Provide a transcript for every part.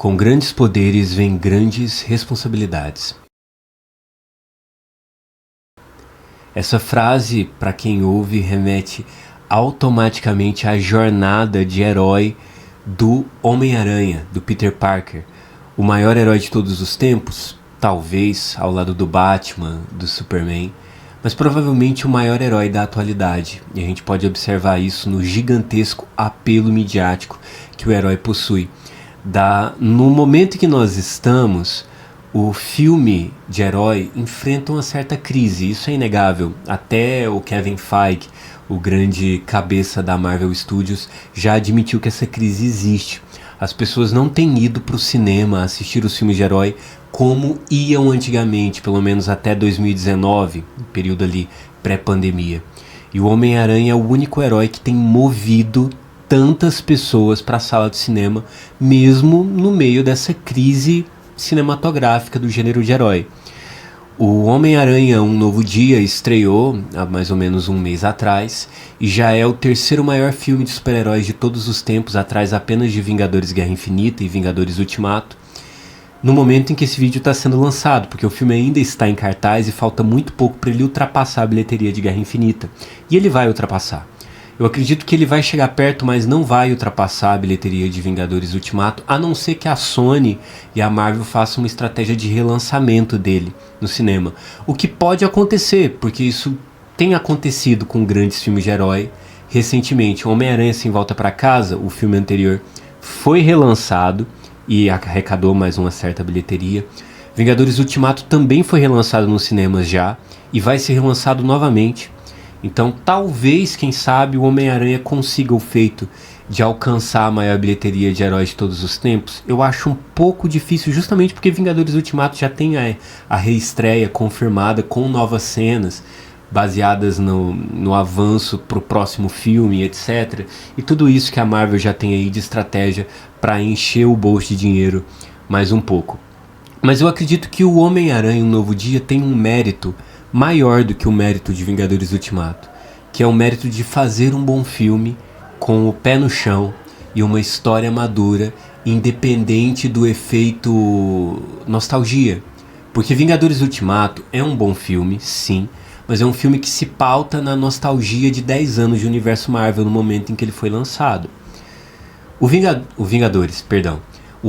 Com grandes poderes vem grandes responsabilidades. Essa frase, para quem ouve, remete automaticamente à jornada de herói do Homem-Aranha, do Peter Parker. O maior herói de todos os tempos, talvez ao lado do Batman, do Superman, mas provavelmente o maior herói da atualidade. E a gente pode observar isso no gigantesco apelo midiático que o herói possui. No momento em que nós estamos, o filme de herói enfrenta uma certa crise, isso é inegável. Até o Kevin Feige, o grande cabeça da Marvel Studios, já admitiu que essa crise existe. As pessoas não têm ido para o cinema assistir os filmes de herói como iam antigamente, pelo menos até 2019, período ali pré-pandemia. E o Homem-Aranha é o único herói que tem movido tantas pessoas para a sala de cinema, mesmo no meio dessa crise cinematográfica do gênero de herói. O Homem-Aranha Um Novo Dia estreou há mais ou menos um mês atrás e já é o terceiro maior filme de super-heróis de todos os tempos, atrás apenas de Vingadores Guerra Infinita e Vingadores Ultimato, no momento em que esse vídeo está sendo lançado, porque o filme ainda está em cartaz e falta muito pouco para ele ultrapassar a bilheteria de Guerra Infinita. E ele vai ultrapassar. Eu acredito que ele vai chegar perto, mas não vai ultrapassar a bilheteria de Vingadores Ultimato, a não ser que a Sony e a Marvel façam uma estratégia de relançamento dele no cinema. O que pode acontecer, porque isso tem acontecido com grandes filmes de herói recentemente. Homem-Aranha Sem Volta para Casa, o filme anterior, foi relançado e arrecadou mais uma certa bilheteria. Vingadores Ultimato também foi relançado nos cinemas já e vai ser relançado novamente. Então talvez, quem sabe, o Homem-Aranha consiga o feito de alcançar a maior bilheteria de heróis de todos os tempos. Eu acho um pouco difícil, justamente porque Vingadores Ultimato já tem a reestreia confirmada com novas cenas baseadas no avanço para o próximo filme, etc. E tudo isso que a Marvel já tem aí de estratégia para encher o bolso de dinheiro mais um pouco. Mas eu acredito que o Homem-Aranha Um Novo Dia tem um mérito maior do que o mérito de Vingadores Ultimato, que é o mérito de fazer um bom filme com o pé no chão e uma história madura, independente do efeito nostalgia. Porque Vingadores Ultimato é um bom filme, sim, mas é um filme que se pauta na nostalgia de 10 anos de universo Marvel no momento em que ele foi lançado. O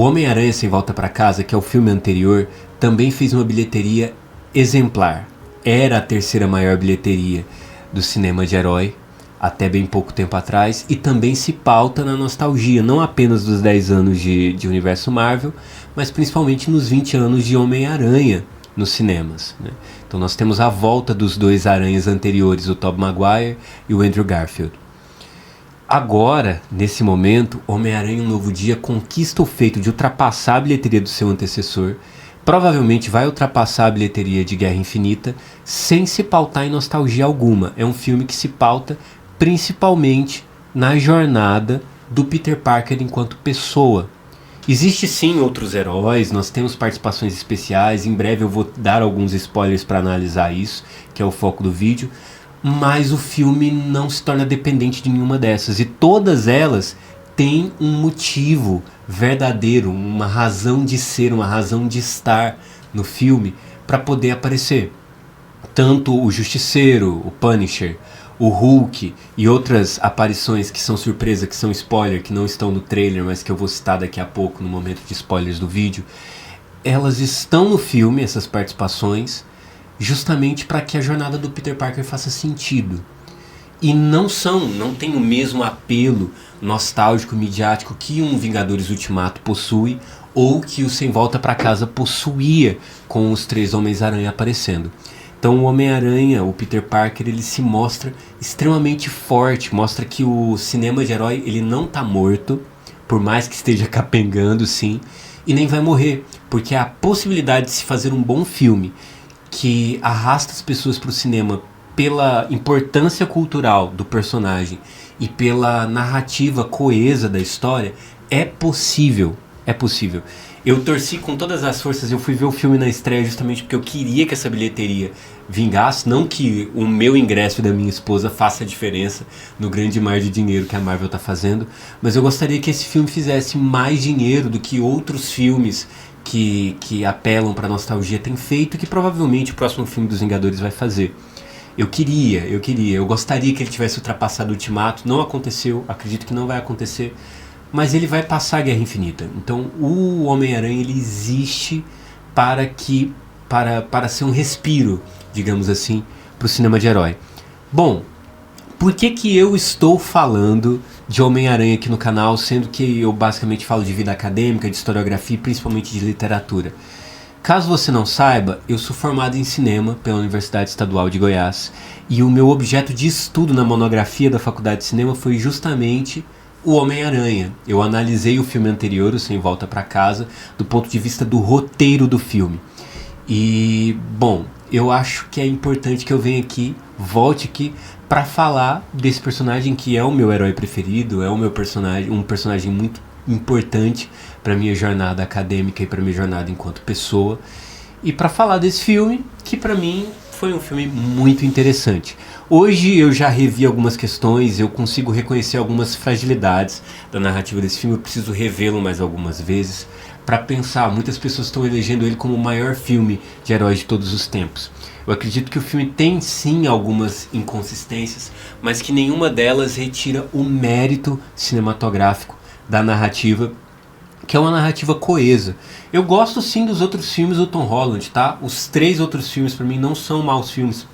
Homem-Aranha Sem Volta para Casa, que é o filme anterior, também fez uma bilheteria exemplar. Era a terceira maior bilheteria do cinema de herói, até bem pouco tempo atrás, e também se pauta na nostalgia, não apenas dos 10 anos de universo Marvel, mas principalmente nos 20 anos de Homem-Aranha nos cinemas, né? Então nós temos a volta dos dois aranhas anteriores, o Tobey Maguire e o Andrew Garfield. Agora, nesse momento, Homem-Aranha Um Novo Dia conquista o feito de ultrapassar a bilheteria do seu antecessor. Provavelmente vai ultrapassar a bilheteria de Guerra Infinita sem se pautar em nostalgia alguma. É um filme que se pauta principalmente na jornada do Peter Parker enquanto pessoa. Existe sim outros heróis, nós temos participações especiais, em breve eu vou dar alguns spoilers para analisar isso, que é o foco do vídeo, mas o filme não se torna dependente de nenhuma dessas, e todas elas têm um motivo verdadeiro, uma razão de ser, uma razão de estar no filme para poder aparecer. Tanto o Justiceiro, o Punisher, o Hulk e outras aparições que são surpresa, que são spoiler, que não estão no trailer, mas que eu vou citar daqui a pouco no momento de spoilers do vídeo, elas estão no filme, essas participações, justamente para que a jornada do Peter Parker faça sentido. E não tem o mesmo apelo nostálgico, midiático que um Vingadores Ultimato possui, ou que o Sem Volta para Casa possuía com os três Homens-Aranha aparecendo. Então o Homem-Aranha, o Peter Parker, ele se mostra extremamente forte, mostra que o cinema de herói ele não está morto, por mais que esteja capengando, sim, e nem vai morrer, porque a possibilidade de se fazer um bom filme que arrasta as pessoas para o cinema pela importância cultural do personagem e pela narrativa coesa da história é possível. É possível. Eu torci com todas as forças, eu fui ver o filme na estreia justamente porque eu queria que essa bilheteria vingasse, não que o meu ingresso e da minha esposa faça a diferença no grande mar de dinheiro que a Marvel está fazendo, mas eu gostaria que esse filme fizesse mais dinheiro do que outros filmes que apelam para nostalgia têm feito e que provavelmente o próximo filme dos Vingadores vai fazer. Eu gostaria que ele tivesse ultrapassado o Ultimato, não aconteceu, acredito que não vai acontecer, mas ele vai passar a Guerra Infinita. Então o Homem-Aranha ele existe para ser um respiro, digamos assim, para o cinema de herói. Bom, por que eu estou falando de Homem-Aranha aqui no canal, sendo que eu basicamente falo de vida acadêmica, de historiografia e principalmente de literatura? Caso você não saiba, eu sou formado em cinema pela Universidade Estadual de Goiás e o meu objeto de estudo na monografia da Faculdade de Cinema foi justamente o Homem-Aranha. Eu analisei o filme anterior, o Sem Volta para Casa, do ponto de vista do roteiro do filme. E, bom, eu acho que é importante que eu venha aqui, volte aqui, para falar desse personagem que é o meu herói preferido, é o meu personagem, um personagem muito importante para minha jornada acadêmica e para minha jornada enquanto pessoa, e para falar desse filme que para mim foi um filme muito interessante. Hoje eu já revi algumas questões, eu consigo reconhecer algumas fragilidades da narrativa desse filme, eu preciso revê-lo mais algumas vezes para pensar. Muitas pessoas estão elegendo ele como o maior filme de heróis de todos os tempos. Eu acredito que o filme tem sim algumas inconsistências, mas que nenhuma delas retira o mérito cinematográfico da narrativa, que é uma narrativa coesa. Eu gosto sim dos outros filmes do Tom Holland, tá? Os 3 outros filmes para mim não são maus filmes.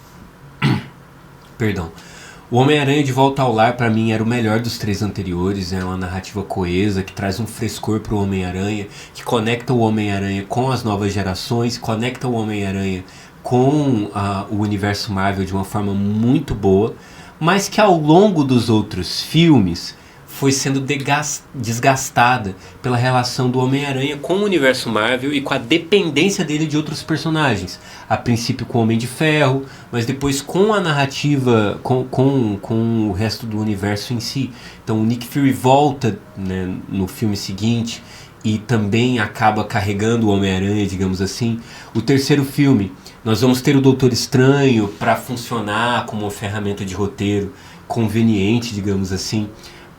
Perdão. O Homem-Aranha de Volta ao Lar para mim era o melhor dos 3 anteriores, é uma narrativa coesa, que traz um frescor para o Homem-Aranha, que conecta o Homem-Aranha com as novas gerações, conecta o Homem-Aranha com o universo Marvel de uma forma muito boa, mas que ao longo dos outros filmes foi sendo desgastada pela relação do Homem-Aranha com o universo Marvel e com a dependência dele de outros personagens. A princípio com o Homem de Ferro, mas depois com a narrativa, com o resto do universo em si. Então o Nick Fury volta, né, no filme seguinte e também acaba carregando o Homem-Aranha, digamos assim. O terceiro filme, nós vamos ter o Doutor Estranho para funcionar como uma ferramenta de roteiro conveniente, digamos assim,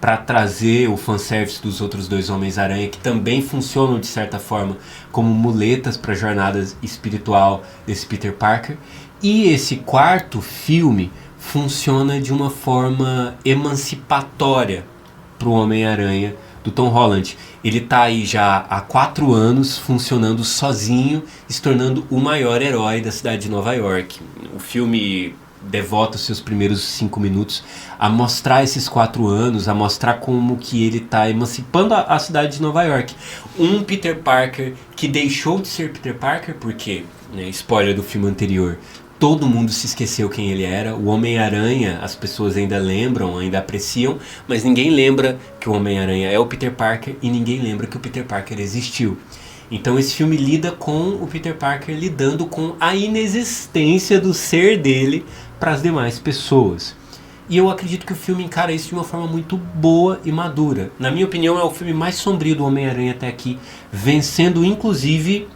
para trazer o fanservice dos outros 2 Homens-Aranha, que também funcionam de certa forma como muletas para a jornada espiritual desse Peter Parker. E esse quarto filme funciona de uma forma emancipatória para o Homem-Aranha do Tom Holland. Ele está aí já há 4 anos funcionando sozinho, se tornando o maior herói da cidade de Nova York. O filme devota os seus primeiros 5 minutos a mostrar esses 4 anos, a mostrar como que ele está emancipando a cidade de Nova York. Um Peter Parker que deixou de ser Peter Parker porque, né, spoiler do filme anterior, todo mundo se esqueceu quem ele era. O Homem-Aranha, as pessoas ainda lembram, ainda apreciam, mas ninguém lembra que o Homem-Aranha é o Peter Parker e ninguém lembra que o Peter Parker existiu. Então esse filme lida com o Peter Parker lidando com a inexistência do ser dele para as demais pessoas. E eu acredito que o filme encara isso de uma forma muito boa e madura. Na minha opinião, é o filme mais sombrio do Homem-Aranha até aqui, vencendo inclusive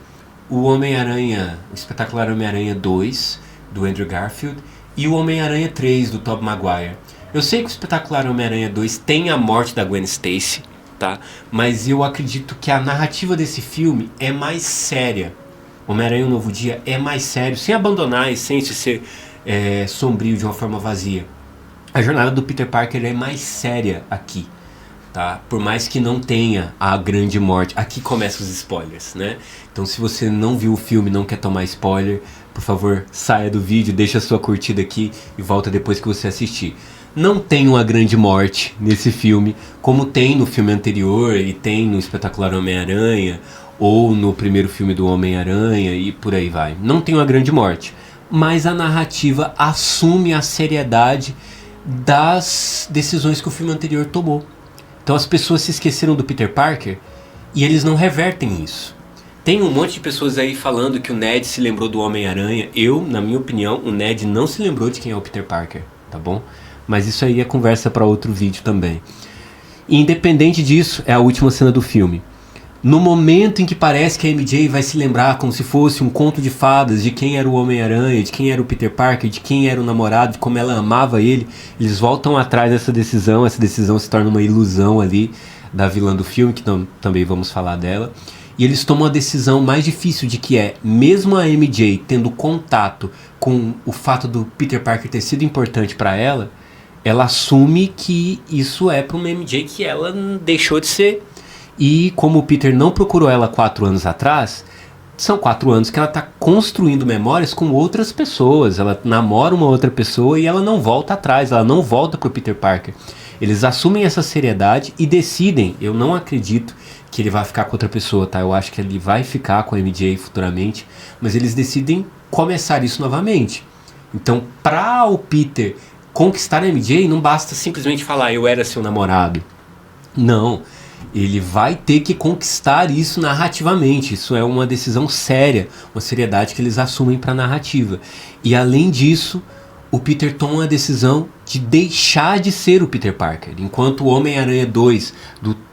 o Homem-Aranha, o espetacular Homem-Aranha 2, do Andrew Garfield, e o Homem-Aranha 3, do Tobey Maguire. Eu sei que o espetacular Homem-Aranha 2 tem a morte da Gwen Stacy, tá? Mas eu acredito que a narrativa desse filme é mais séria. Homem-Aranha Um Novo Dia é mais sério, sem abandonar a essência de ser sombrio de uma forma vazia. A jornada do Peter Parker é mais séria aqui, tá? Por mais que não tenha a grande morte. Aqui começam os spoilers, né? Então se você não viu o filme e não quer tomar spoiler, por favor, saia do vídeo, deixa a sua curtida aqui e volta depois que você assistir. Não tem uma grande morte nesse filme, como tem no filme anterior e tem no Espetacular Homem-Aranha ou no primeiro filme do Homem-Aranha e por aí vai. Não tem uma grande morte, mas a narrativa assume a seriedade das decisões que o filme anterior tomou. Então as pessoas se esqueceram do Peter Parker e eles não revertem isso. Tem um monte de pessoas aí falando que o Ned se lembrou do Homem-Aranha. Na minha opinião, o Ned não se lembrou de quem é o Peter Parker, tá bom? Mas isso aí é conversa para outro vídeo também. E independente disso, é a última cena do filme. No momento em que parece que a MJ vai se lembrar como se fosse um conto de fadas de quem era o Homem-Aranha, de quem era o Peter Parker, de quem era o namorado, de como ela amava ele, eles voltam atrás dessa decisão, essa decisão se torna uma ilusão ali da vilã do filme, que também vamos falar dela. E eles tomam a decisão mais difícil de que é, mesmo a MJ tendo contato com o fato do Peter Parker ter sido importante para ela, ela assume que isso é para uma MJ que ela deixou de ser. E como o Peter não procurou ela 4 anos atrás, são 4 anos que ela está construindo memórias com outras pessoas. Ela namora uma outra pessoa e ela não volta atrás, ela não volta pro Peter Parker. Eles assumem essa seriedade e decidem, eu não acredito que ele vai ficar com outra pessoa, tá? Eu acho que ele vai ficar com a MJ futuramente, mas eles decidem começar isso novamente. Então, para o Peter conquistar a MJ, não basta simplesmente falar, eu era seu namorado. Não, ele vai ter que conquistar isso narrativamente. Isso é uma decisão séria, uma seriedade que eles assumem para a narrativa. E além disso, o Peter toma a decisão de deixar de ser o Peter Parker. Enquanto o Homem-Aranha 2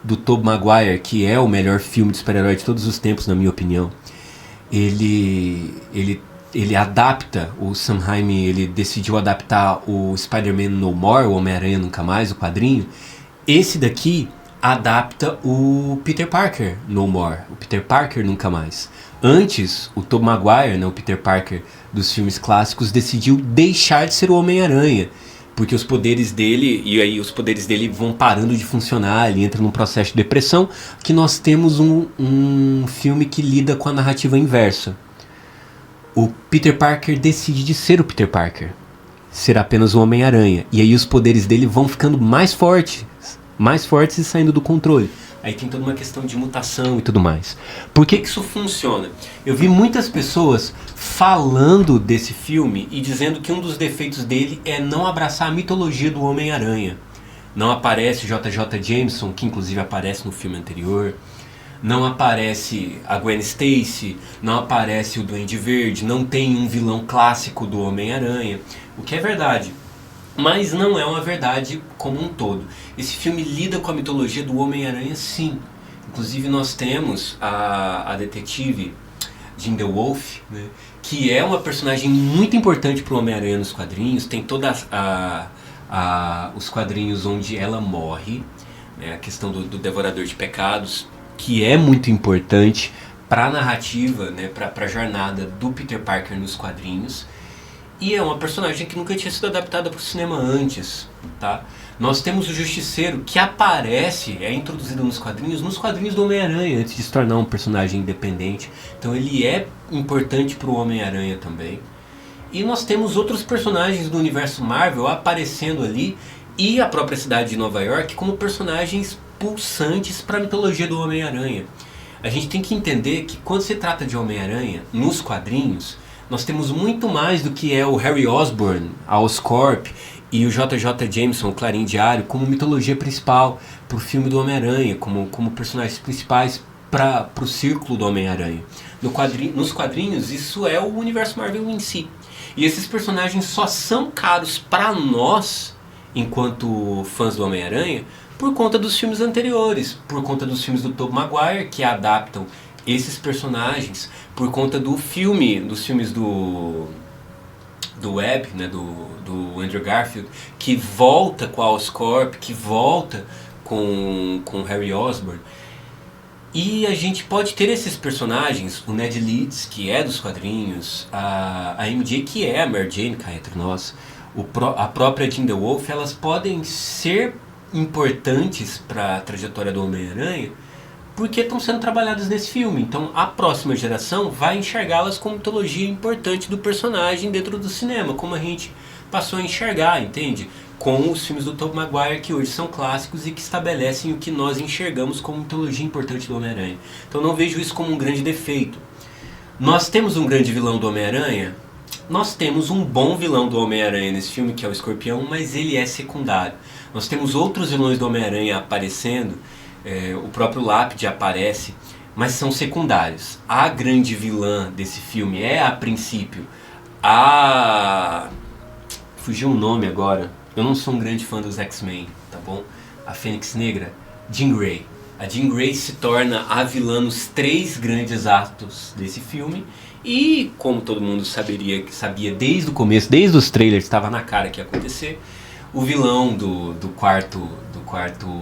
do Tobey Maguire, que é o melhor filme de super-herói de todos os tempos, na minha opinião, ele adapta, o Sam Raimi ele decidiu adaptar o Spider-Man No More, o Homem-Aranha Nunca Mais, o quadrinho. Esse daqui adapta o Peter Parker No More, o Peter Parker Nunca Mais. Antes, o Tobey Maguire, né, o Peter Parker dos filmes clássicos, decidiu deixar de ser o Homem-Aranha, porque os poderes dele, e aí os poderes dele vão parando de funcionar, ele entra num processo de depressão, que nós temos um filme que lida com a narrativa inversa. O Peter Parker decide de ser o Peter Parker, ser apenas o Homem-Aranha, e aí os poderes dele vão ficando mais fortes e saindo do controle. Aí tem toda uma questão de mutação e tudo mais. Por que isso funciona? Eu vi muitas pessoas falando desse filme e dizendo que um dos defeitos dele é não abraçar a mitologia do Homem-Aranha. Não aparece JJ Jameson, que inclusive aparece no filme anterior. Não aparece a Gwen Stacy, não aparece o Duende Verde, não tem um vilão clássico do Homem-Aranha. O que é verdade. Mas não é uma verdade como um todo. Esse filme lida com a mitologia do Homem-Aranha, sim. Inclusive nós temos a detetive Jean DeWolf, né, que é uma personagem muito importante para o Homem-Aranha nos quadrinhos. Tem todos os quadrinhos onde ela morre, né, a questão do Devorador de Pecados, que é muito importante para a narrativa, né, para a jornada do Peter Parker nos quadrinhos. E é uma personagem que nunca tinha sido adaptada para o cinema antes, tá? Nós temos o Justiceiro, que aparece, é introduzido nos quadrinhos do Homem-Aranha, antes de se tornar um personagem independente. Então ele é importante para o Homem-Aranha também. E nós temos outros personagens do universo Marvel aparecendo ali, e a própria cidade de Nova York como personagens pulsantes para a mitologia do Homem-Aranha. A gente tem que entender que quando se trata de Homem-Aranha, nos quadrinhos, nós temos muito mais do que é o Harry Osborn, a Oscorp e o JJ Jameson, o Clarim Diário, como mitologia principal para o filme do Homem-Aranha, como personagens principais para o círculo do Homem-Aranha. Nos quadrinhos, isso é o universo Marvel em si. E esses personagens só são caros para nós, enquanto fãs do Homem-Aranha, por conta dos filmes anteriores, por conta dos filmes do Tobey Maguire, que adaptam esses personagens, por conta dos filmes do Webb, né, do Andrew Garfield, que volta com a Oscorp, que volta com Harry Osborn. E a gente pode ter esses personagens, o Ned Leeds, que é dos quadrinhos, a MJ, que é a Mary Jane, cá entre nós, a própria Jean DeWolf, elas podem ser importantes para a trajetória do Homem-Aranha, porque estão sendo trabalhadas nesse filme. Então a próxima geração vai enxergá-las como mitologia importante do personagem dentro do cinema, como a gente passou a enxergar, entende? Com os filmes do Tobey Maguire, que hoje são clássicos e que estabelecem o que nós enxergamos como mitologia importante do Homem-Aranha. Então não vejo isso como um grande defeito. Nós temos um grande vilão do Homem-Aranha? Nós temos um bom vilão do Homem-Aranha nesse filme, que é o Escorpião, mas ele é secundário. Nós temos outros vilões do Homem-Aranha aparecendo, o próprio Lápide aparece, mas são secundários. A grande vilã desse filme é, a princípio, fugiu o nome agora. Eu não sou um grande fã dos X-Men, tá bom? A Fênix Negra, Jean Grey. A Jean Grey se torna a vilã nos 3 grandes atos desse filme. E, como todo mundo sabia desde o começo, desde os trailers, estava na cara que ia acontecer, o vilão do quarto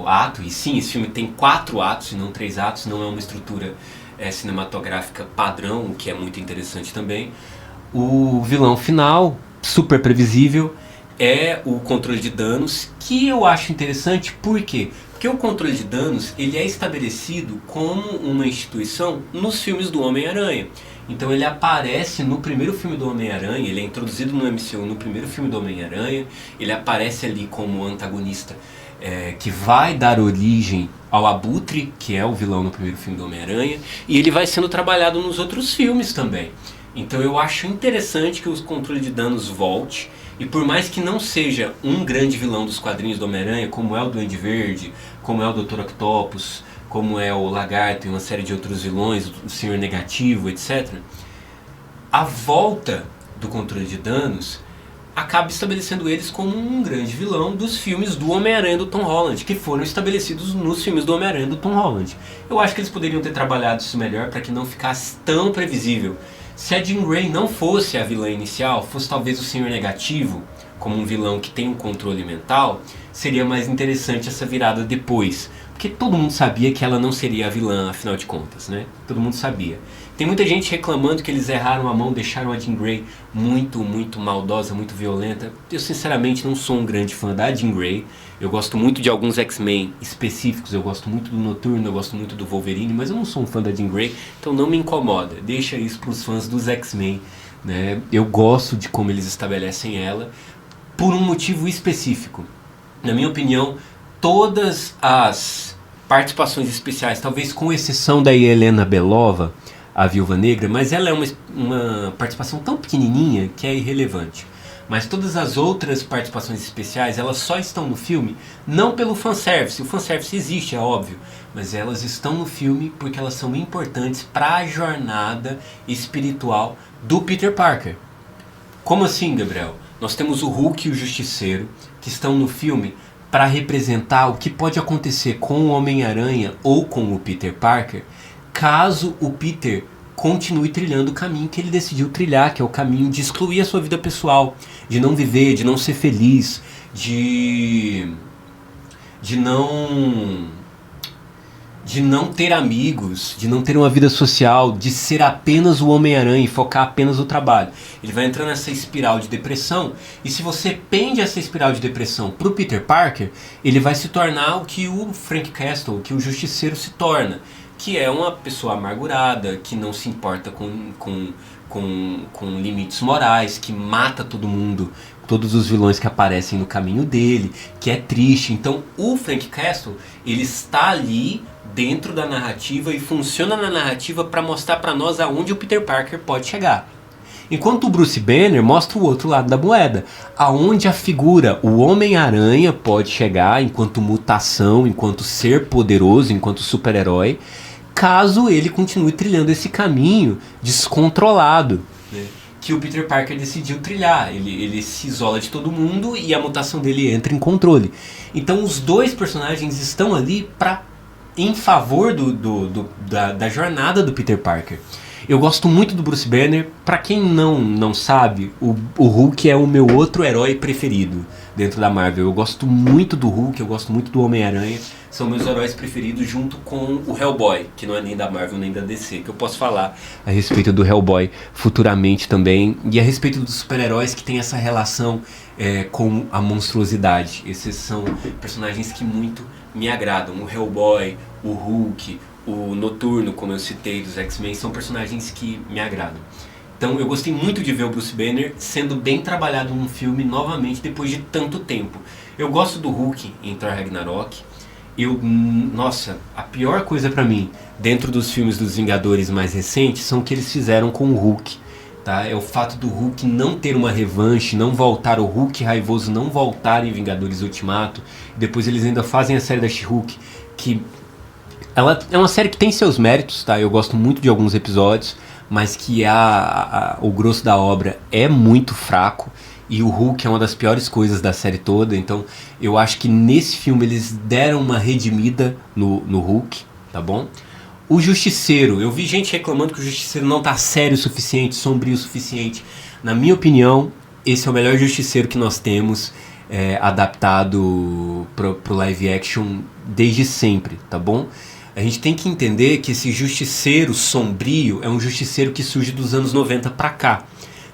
ato, e sim, esse filme tem 4 atos e não 3 atos, não é uma estrutura cinematográfica padrão, o que é muito interessante também. O vilão final, super previsível, é o controle de danos, que eu acho interessante. Por quê? Porque o controle de danos ele é estabelecido como uma instituição nos filmes do Homem-Aranha. Então ele aparece no primeiro filme do Homem-Aranha, ele é introduzido no MCU no primeiro filme do Homem-Aranha, ele aparece ali como antagonista que vai dar origem ao Abutre, que é o vilão no primeiro filme do Homem-Aranha, e ele vai sendo trabalhado nos outros filmes também. Então eu acho interessante que o controle de danos volte, e por mais que não seja um grande vilão dos quadrinhos do Homem-Aranha, como é o Duende Verde, como é o Dr. Octopus, como é o Lagarto e uma série de outros vilões, o Senhor Negativo, etc., a volta do controle de danos acaba estabelecendo eles como um grande vilão dos filmes do Homem-Aranha do Tom Holland, que foram estabelecidos nos filmes do Homem-Aranha do Tom Holland. Eu acho que eles poderiam ter trabalhado isso melhor para que não ficasse tão previsível. Se a Jean Grey não fosse a vilã inicial, fosse talvez o Senhor Negativo, como um vilão que tem um controle mental, seria mais interessante essa virada depois. Porque todo mundo sabia que ela não seria a vilã, afinal de contas, né? Todo mundo sabia. Tem muita gente reclamando que eles erraram a mão, deixaram a Jean Grey muito maldosa, muito violenta. Eu sinceramente não sou um grande fã da Jean Grey. Eu gosto muito de alguns X-Men específicos, eu gosto muito do Noturno, eu gosto muito do Wolverine, mas eu não sou um fã da Jean Grey, então não me incomoda. Deixa isso para os fãs dos X-Men, né? Eu gosto de como eles estabelecem ela, por um motivo específico. Na minha opinião, todas as participações especiais, talvez com exceção da Helena Belova, a Viúva Negra, mas ela é uma participação tão pequenininha que é irrelevante. Mas todas as outras participações especiais, elas só estão no filme não pelo fanservice. O fanservice existe, é óbvio, mas elas estão no filme porque elas são importantes para a jornada espiritual do Peter Parker. Como assim, Gabriel? Nós temos o Hulk e o Justiceiro, que estão no filme para representar o que pode acontecer com o Homem-Aranha ou com o Peter Parker, caso o Peter continue trilhando o caminho que ele decidiu trilhar, que é o caminho de excluir a sua vida pessoal, de não viver, de não ser feliz, de não ter amigos, de não ter uma vida social, de ser apenas o Homem-Aranha e focar apenas no trabalho. Ele vai entrando nessa espiral de depressão, e se você pende essa espiral de depressão para o Peter Parker, ele vai se tornar o que o Frank Castle, o que o Justiceiro se torna, que é uma pessoa amargurada, que não se importa com limites morais, que mata todo mundo, todos os vilões que aparecem no caminho dele, que é triste. Então o Frank Castle, ele está ali dentro da narrativa e funciona na narrativa para mostrar para nós aonde o Peter Parker pode chegar. Enquanto o Bruce Banner mostra o outro lado da moeda, aonde a figura, o Homem-Aranha, pode chegar enquanto mutação, enquanto ser poderoso, enquanto super-herói, caso ele continue trilhando esse caminho descontrolado, né, que o Peter Parker decidiu trilhar. Ele se isola de todo mundo e a mutação dele entra em controle. Então os dois personagens estão ali em favor da jornada do Peter Parker. Eu gosto muito do Bruce Banner. Pra quem não sabe, o Hulk é o meu outro herói preferido dentro da Marvel. Eu gosto muito do Hulk, eu gosto muito do Homem-Aranha. São meus heróis preferidos junto com o Hellboy, que não é nem da Marvel nem da DC, que eu posso falar a respeito do Hellboy futuramente também. E a respeito dos super-heróis que tem essa relação com a monstruosidade. Esses são personagens que muito me agradam. O Hellboy, o Hulk, o Noturno, como eu citei, dos X-Men, são personagens que me agradam. Então eu gostei muito de ver o Bruce Banner sendo bem trabalhado num filme novamente depois de tanto tempo. Eu gosto do Hulk em Thor Ragnarok. Nossa, a pior coisa pra mim dentro dos filmes dos Vingadores mais recentes são o que eles fizeram com o Hulk, tá? É o fato do Hulk não ter uma revanche, não voltar, o Hulk raivoso não voltar em Vingadores Ultimato. Depois eles ainda fazem a série da She-Hulk, que ela é uma série que tem seus méritos, tá? Eu gosto muito de alguns episódios, mas que o grosso da obra é muito fraco. e o Hulk é uma das piores coisas da série toda. Então eu acho que nesse filme eles deram uma redimida no Hulk, tá bom? O Justiceiro, eu vi gente reclamando que o Justiceiro não tá sério o suficiente, sombrio o suficiente. Na minha opinião, esse é o melhor Justiceiro que nós temos adaptado pro live action desde sempre, tá bom? A gente tem que entender que esse Justiceiro sombrio é um Justiceiro que surge dos anos 90 pra cá.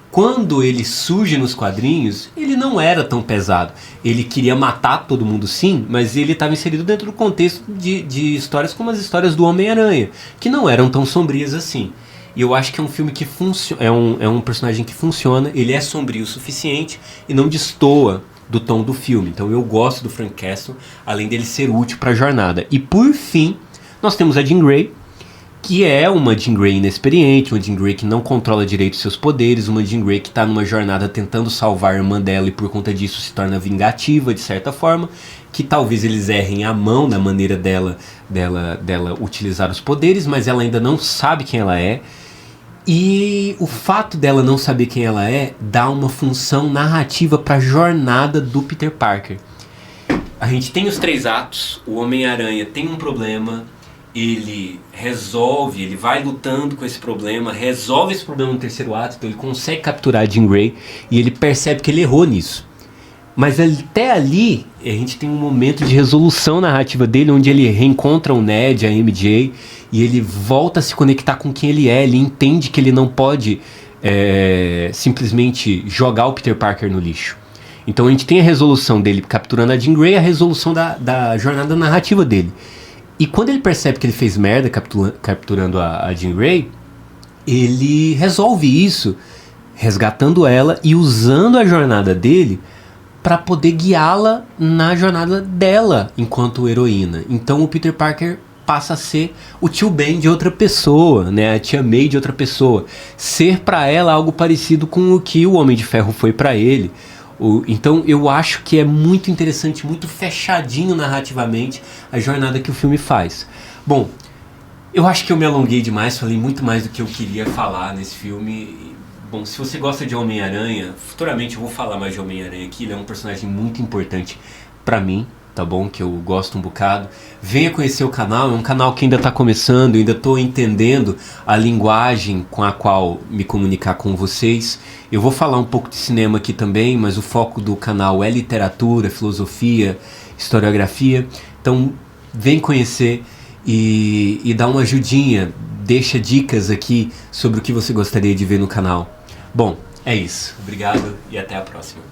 Quando ele surge nos quadrinhos, ele não era tão pesado. Ele queria matar todo mundo, sim, mas ele estava inserido dentro do contexto de histórias como as histórias do Homem-Aranha, que não eram tão sombrias assim. E eu acho que é um filme que funciona, é um personagem que funciona, ele é sombrio o suficiente e não destoa do tom do filme. Então eu gosto do Frank Castle, além dele ser útil para a jornada. E por fim, nós temos a Jean Grey, que é uma Jean Grey inexperiente, uma Jean Grey que não controla direito seus poderes, uma Jean Grey que está numa jornada tentando salvar a irmã dela e por conta disso se torna vingativa de certa forma, que talvez eles errem a mão na maneira dela utilizar os poderes, mas ela ainda não sabe quem ela é. E o fato dela não saber quem ela é dá uma função narrativa para a jornada do Peter Parker. A gente tem os 3 atos, o Homem-Aranha tem um problema, ele resolve, ele vai lutando com esse problema, resolve esse problema no 3º ato, então ele consegue capturar a Jean Grey e ele percebe que ele errou nisso. Mas até ali, a gente tem um momento de resolução narrativa dele, onde ele reencontra o Ned, a MJ, e ele volta a se conectar com quem ele é, ele entende que ele não pode simplesmente jogar o Peter Parker no lixo. Então a gente tem a resolução dele capturando a Jean Grey, a resolução da jornada narrativa dele. E quando ele percebe que ele fez merda capturando a Jean Grey, ele resolve isso, resgatando ela e usando a jornada dele para poder guiá-la na jornada dela enquanto heroína. Então o Peter Parker passa a ser o tio Ben de outra pessoa, né? A tia May de outra pessoa. Ser para ela algo parecido com o que o Homem de Ferro foi para ele. Então eu acho que é muito interessante, muito fechadinho narrativamente a jornada que o filme faz. Bom, eu acho que eu me alonguei demais, falei muito mais do que eu queria falar nesse filme. Bom, se você gosta de Homem-Aranha, futuramente eu vou falar mais de Homem-Aranha aqui, ele é um personagem muito importante pra mim, tá bom? Que eu gosto um bocado. Venha conhecer o canal, é um canal que ainda tá começando, ainda tô entendendo a linguagem com a qual me comunicar com vocês. Eu vou falar um pouco de cinema aqui também, mas o foco do canal é literatura, filosofia, historiografia. Então, vem conhecer e dá uma ajudinha, deixa dicas aqui sobre o que você gostaria de ver no canal. Bom, é isso. Obrigado e até a próxima.